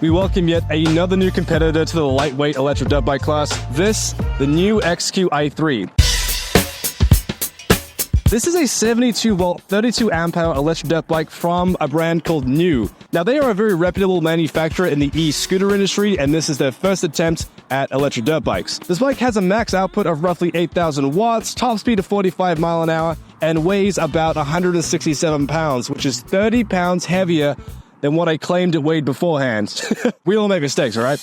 we welcome yet another new competitor to the lightweight electric dirt bike class. This, the NIU XQi3. This is a 72-volt, 32-amp-hour electric dirt bike from a brand called NIU. Now, they are a very reputable manufacturer in the e-scooter industry, and this is their first attempt at electric dirt bikes. This bike has a max output of roughly 8,000 watts, top speed of 45 miles an hour, and weighs about 167 pounds, which is 30 pounds heavier than what I claimed it weighed beforehand. We all make mistakes, all right?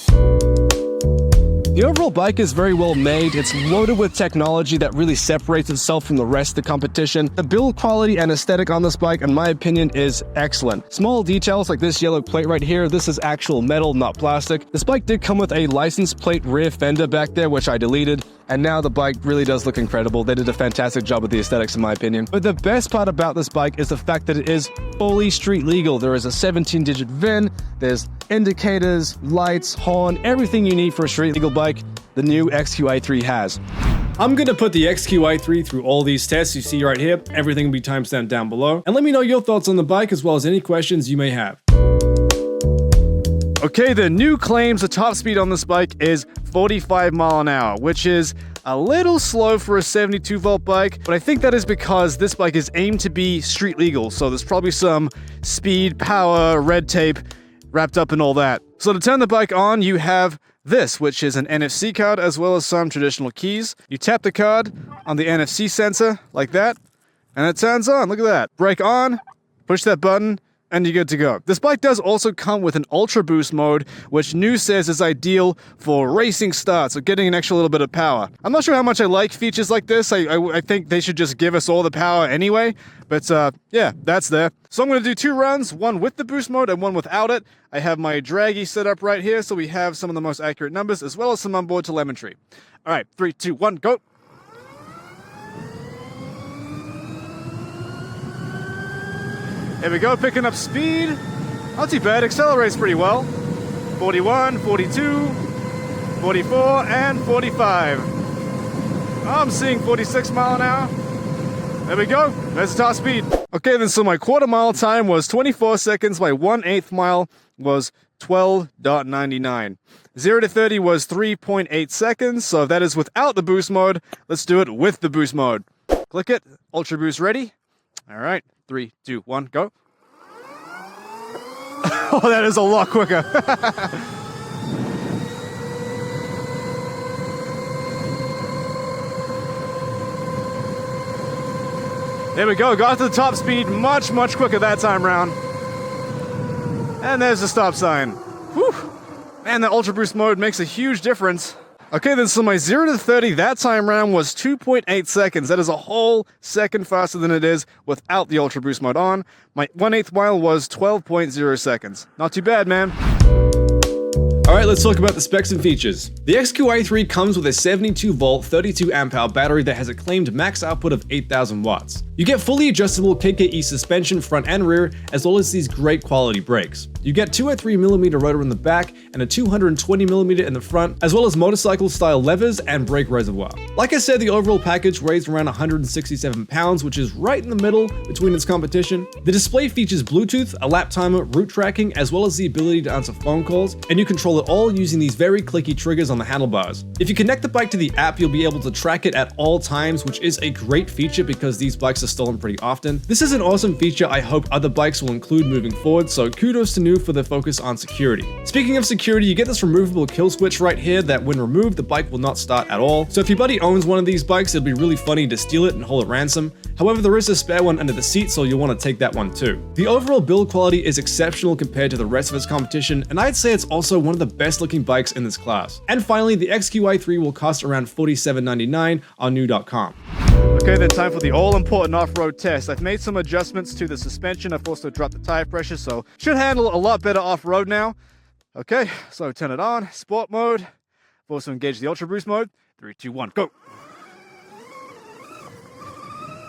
The overall bike is very well made. It's loaded with technology that really separates itself from the rest of the competition. The build quality and aesthetic on this bike, in my opinion, is excellent. Small details like this yellow plate right here, this is actual metal, not plastic. This bike did come with a license plate rear fender back there, which I deleted. And now the bike really does look incredible. They did a fantastic job with the aesthetics, in my opinion. But the best part about this bike is the fact that it is fully street legal. There is a 17-digit VIN, there's indicators, lights, horn, everything you need for a street legal bike, the NIU XQi3 has. I'm going to put the XQi3 through all these tests you see right here. Everything will be timestamped down below. And let me know your thoughts on the bike as well as any questions you may have. Okay, the NIU claims the top speed on this bike is 45 miles an hour, which is a little slow for a 72-volt bike, but I think that is because this bike is aimed to be street legal, so there's probably some speed, power, red tape wrapped up in all that. So to turn the bike on, you have this, which is an NFC card as well as some traditional keys. You tap the card on the NFC sensor like that, and it turns on. Look at that. Brake on, push that button, and you're good to go. This bike does also come with an Ultra Boost mode, which NIU says is ideal for racing starts, or getting an extra little bit of power. I'm not sure how much I like features like this. I think they should just give us all the power anyway, but yeah, that's there. So I'm going to do 2 runs, one with the boost mode and one without it. I have my draggy set up right here, so we have some of the most accurate numbers, as well as some onboard telemetry. All right, 3, 2, 1, go. Here we go, picking up speed. Not too bad, accelerates pretty well. 41, 42, 44, and 45. I'm seeing 46 miles an hour. There we go, there's the top speed. Okay then, so my quarter mile time was 24 seconds, my 1/8 mile was 12.99. 0 to 30 was 3.8 seconds, so that is without the boost mode. Let's do it with the boost mode. Click it, Ultra Boost ready. All right, 3, 2, 1, go. Oh, that is a lot quicker. There we go, got to the top speed much quicker that time round. And there's the stop sign. Whew. Man, the Ultra Boost mode makes a huge difference. Okay then, so my 0 to 30 that time round was 2.8 seconds. That is a whole second faster than it is without the Ultra Boost mode on. My 1/8 mile was 12.0 seconds. Not too bad, man. Alright, let's talk about the specs and features. The XQi3 comes with a 72-volt, 32-amp-hour battery that has a claimed max output of 8,000 watts. You get fully adjustable KKE suspension front and rear, as well as these great quality brakes. You get 203mm rotor in the back and a 220mm in the front, as well as motorcycle-style levers and brake reservoir. Like I said, the overall package weighs around 167 pounds, which is right in the middle between its competition. The display features Bluetooth, a lap timer, route tracking, as well as the ability to answer phone calls, and you control it all using these very clicky triggers on the handlebars. If you connect the bike to the app, you'll be able to track it at all times, which is a great feature because these bikes are stolen pretty often. This is an awesome feature I hope other bikes will include moving forward, so kudos to NIU for their focus on security. Speaking of security, you get this removable kill switch right here that when removed, the bike will not start at all. So if your buddy owns one of these bikes, it'll be really funny to steal it and hold it ransom. However, there is a spare one under the seat, so you'll want to take that one too. The overall build quality is exceptional compared to the rest of its competition, and I'd say it's also one of the best looking bikes in this class. And finally, the XQi3 will cost around $47.99 on NIU.com. Okay, then time for the all-important off-road test. I've made some adjustments to the suspension. I've also dropped the tire pressure, so should handle a lot better off-road now. Okay, so turn it on, sport mode. I've also engaged the Ultra Boost mode. 3, 2, 1, go.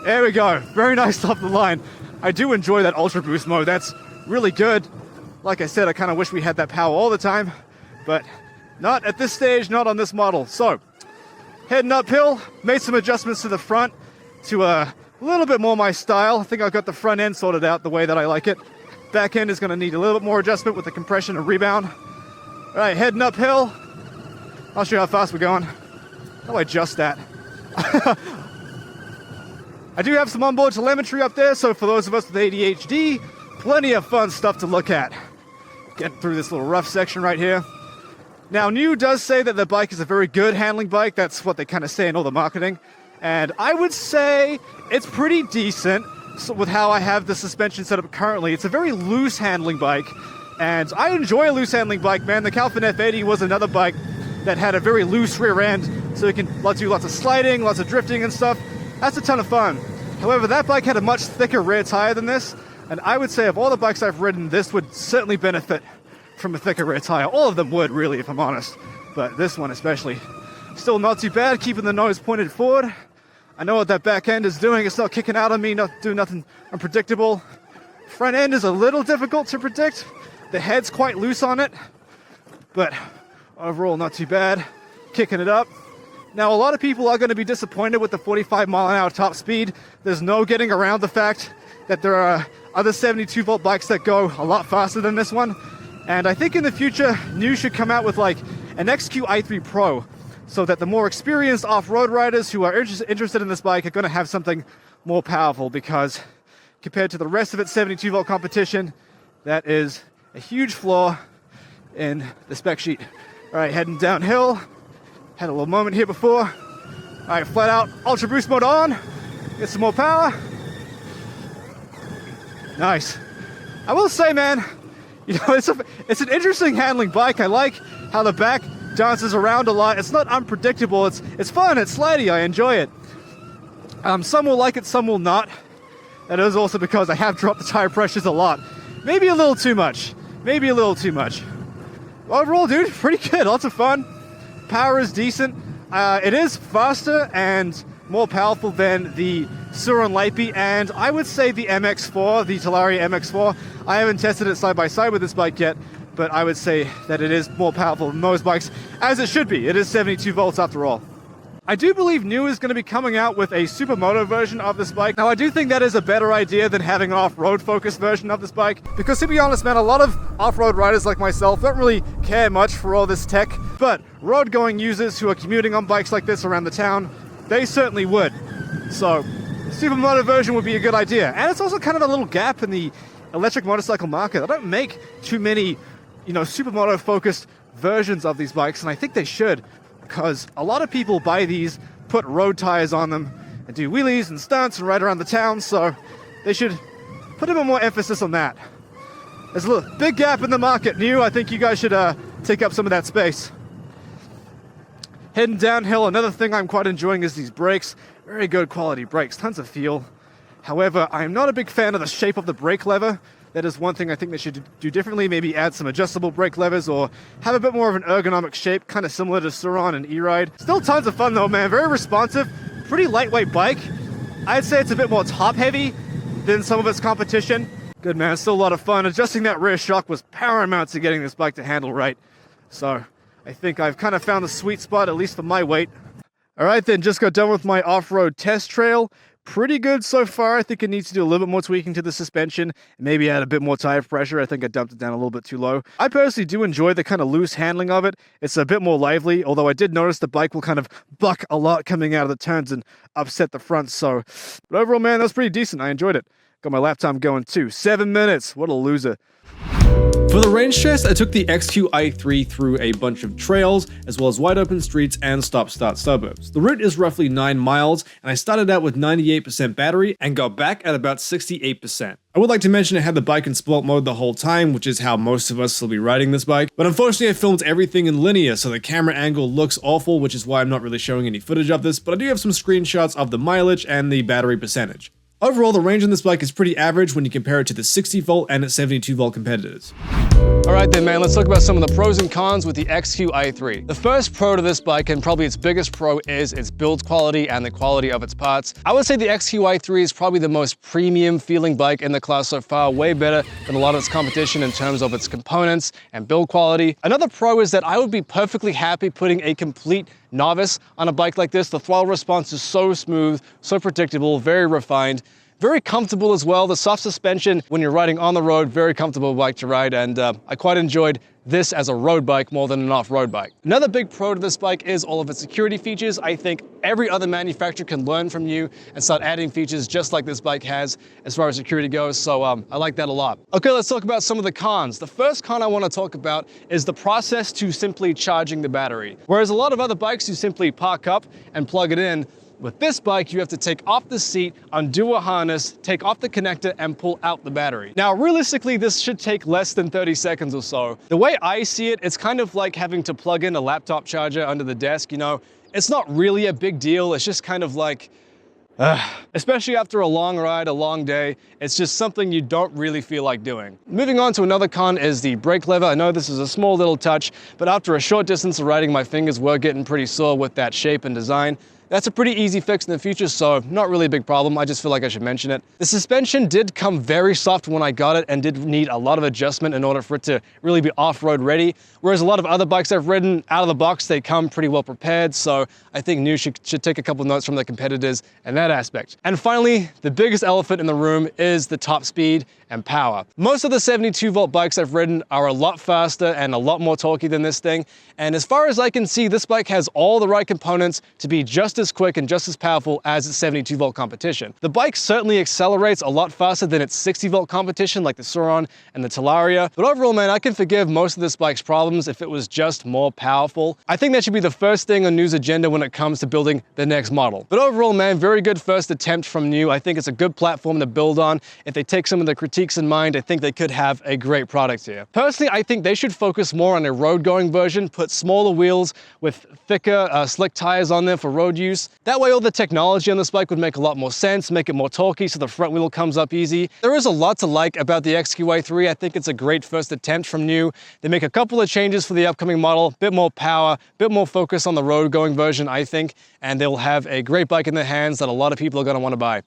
There we go, very nice off the line. I do enjoy that Ultra Boost mode, that's really good. Like I said, I kind of wish we had that power all the time, but not at this stage, not on this model. So, heading uphill, made some adjustments to the front to a little bit more my style. I think I've got the front end sorted out the way that I like it. Back end is going to need a little bit more adjustment with the compression and rebound. All right, heading uphill. I'll show you how fast we're going. How do I adjust that? I do have some onboard telemetry up there, so for those of us with ADHD, plenty of fun stuff to look at. Getting through this little rough section right here. Now, NIU does say that the bike is a very good handling bike. That's what they kind of say in all the marketing. And I would say it's pretty decent with how I have the suspension set up currently. It's a very loose handling bike, and I enjoy a loose handling bike, man. The Calvin F80 was another bike that had a very loose rear end, so you can do lots of sliding, lots of drifting and stuff. That's a ton of fun. However, that bike had a much thicker rear tire than this, and I would say of all the bikes I've ridden, this would certainly benefit from a thicker rear tire. All of them would, really, if I'm honest, but this one especially. Still not too bad, keeping the nose pointed forward. I know what that back end is doing. It's not kicking out on me, not doing nothing unpredictable. Front end is a little difficult to predict. The head's quite loose on it, but overall not too bad. Kicking it up. Now, a lot of people are going to be disappointed with the 45-mile-an-hour top speed. There's no getting around the fact that there are other 72-volt bikes that go a lot faster than this one. And I think in the future, NIU should come out with like an XQi3 Pro, so that the more experienced off-road riders who are interested in this bike are going to have something more powerful, because compared to the rest of its 72-volt competition, that is a huge flaw in the spec sheet. All right, heading downhill. Had a little moment here before. All right, flat out Ultra Boost mode on. Get some more power. Nice. I will say, man, you know, it's an interesting handling bike. I like how the back dances around a lot. It's not unpredictable. It's fun. It's slidey. I enjoy it. Some will like it, some will not. That is also because I have dropped the tire pressures a lot. Maybe a little too much. Maybe a little too much. Overall, dude, pretty good. Lots of fun. Power is decent. It is faster and more powerful than the sur-ron Lipey, and I would say the MX4, the Talaria MX4. I haven't tested it side by side with this bike yet, but I would say that it is more powerful than those bikes, as it should be. It is 72 volts after all. I do believe NIU is going to be coming out with a supermoto version of this bike. Now, I do think that is a better idea than having an off-road focused version of this bike, because to be honest, man, a lot of off-road riders like myself don't really care much for all this tech, but road-going users who are commuting on bikes like this around the town, they certainly would. So, the supermoto version would be a good idea. And it's also kind of a little gap in the electric motorcycle market. I don't make too many, you know, supermoto focused versions of these bikes, and I think they should, because a lot of people buy these, put road tires on them, and do wheelies and stunts and ride around the town, so they should put a bit more emphasis on that. There's a little big gap in the market. NIU, I think you guys should take up some of that space. Heading downhill, another thing I'm quite enjoying is these brakes. Very good quality brakes, tons of feel. However, I am not a big fan of the shape of the brake lever. That is one thing I think they should do differently. Maybe add some adjustable brake levers or have a bit more of an ergonomic shape, kind of similar to sur-ron and e-ride. Still tons of fun though, man. Very responsive, pretty lightweight bike. I'd say it's a bit more top heavy than some of its competition. Good, man, still a lot of fun. Adjusting that rear shock was paramount to getting this bike to handle right. So I think I've kind of found the sweet spot, at least for my weight. All right then, just got done with my off-road test trail. Pretty good so far. I think it needs to do a little bit more tweaking to the suspension, and maybe add a bit more tire pressure. I think I dumped it down a little bit too low. I personally do enjoy the kind of loose handling of it. It's a bit more lively, although I did notice the bike will kind of buck a lot coming out of the turns and upset the front. So, but overall, man, that was pretty decent. I enjoyed it. Got my lap time going too. 7 minutes. What a loser. For the range test, I took the XQi3 through a bunch of trails, as well as wide open streets and stop-start suburbs. The route is roughly 9 miles, and I started out with 98% battery and got back at about 68%. I would like to mention I had the bike in sport mode the whole time, which is how most of us will be riding this bike, but unfortunately I filmed everything in linear, so the camera angle looks awful, which is why I'm not really showing any footage of this, but I do have some screenshots of the mileage and the battery percentage. Overall, the range on this bike is pretty average when you compare it to the 60-volt and 72-volt competitors. Alright then, man, let's talk about some of the pros and cons with the XQi3. The first pro to this bike, and probably its biggest pro, is its build quality and the quality of its parts. I would say the XQi3 is probably the most premium feeling bike in the class so far, way better than a lot of its competition in terms of its components and build quality. Another pro is that I would be perfectly happy putting a complete novice on a bike like this. The throttle response is so smooth, so predictable, very refined. Very comfortable as well. The soft suspension when you're riding on the road, very comfortable bike to ride, and I quite enjoyed this as a road bike more than an off-road bike. Another big pro to this bike is all of its security features. I think every other manufacturer can learn from you and start adding features just like this bike has as far as security goes, so I like that a lot. Okay, let's talk about some of the cons. The first con I want to talk about is the process to simply charging the battery. Whereas a lot of other bikes, you simply park up and plug it in, with this bike, you have to take off the seat, undo a harness, take off the connector, and pull out the battery. Now, realistically, this should take less than 30 seconds or so. The way I see it, it's kind of like having to plug in a laptop charger under the desk, you know? It's not really a big deal, it's just kind of like, especially after a long ride, a long day, it's just something you don't really feel like doing. Moving on to another con is the brake lever. I know this is a small little touch, but after a short distance of riding, my fingers were getting pretty sore with that shape and design. That's a pretty easy fix in the future, so not really a big problem. I just feel like I should mention it. The suspension did come very soft when I got it and did need a lot of adjustment in order for it to really be off-road ready. Whereas a lot of other bikes I've ridden, out of the box, they come pretty well prepared, so I think NIU should take a couple notes from their competitors in that aspect. And finally, the biggest elephant in the room is the top speed and power. Most of the 72-volt bikes I've ridden are a lot faster and a lot more torquey than this thing, and as far as I can see, this bike has all the right components to be just as quick and just as powerful as its 72-volt competition. The bike certainly accelerates a lot faster than its 60-volt competition like the sur-ron and the Talaria, but overall, man, I can forgive most of this bike's problems if it was just more powerful. I think that should be the first thing on NIU's agenda when it comes to building the next model. But overall, man, very good first attempt from NIU. I think it's a good platform to build on. If they take some of the critiques in mind, I think they could have a great product here. Personally, I think they should focus more on a road-going version, put smaller wheels with thicker, slick tires on there for road use. That way all the technology on this bike would make a lot more sense, make it more torquey so the front wheel comes up easy. There is a lot to like about the XQi3. I think it's a great first attempt from NIU. They make a couple of changes for the upcoming model, bit more power, bit more focus on the road going version, I think, and they'll have a great bike in their hands that a lot of people are going to want to buy.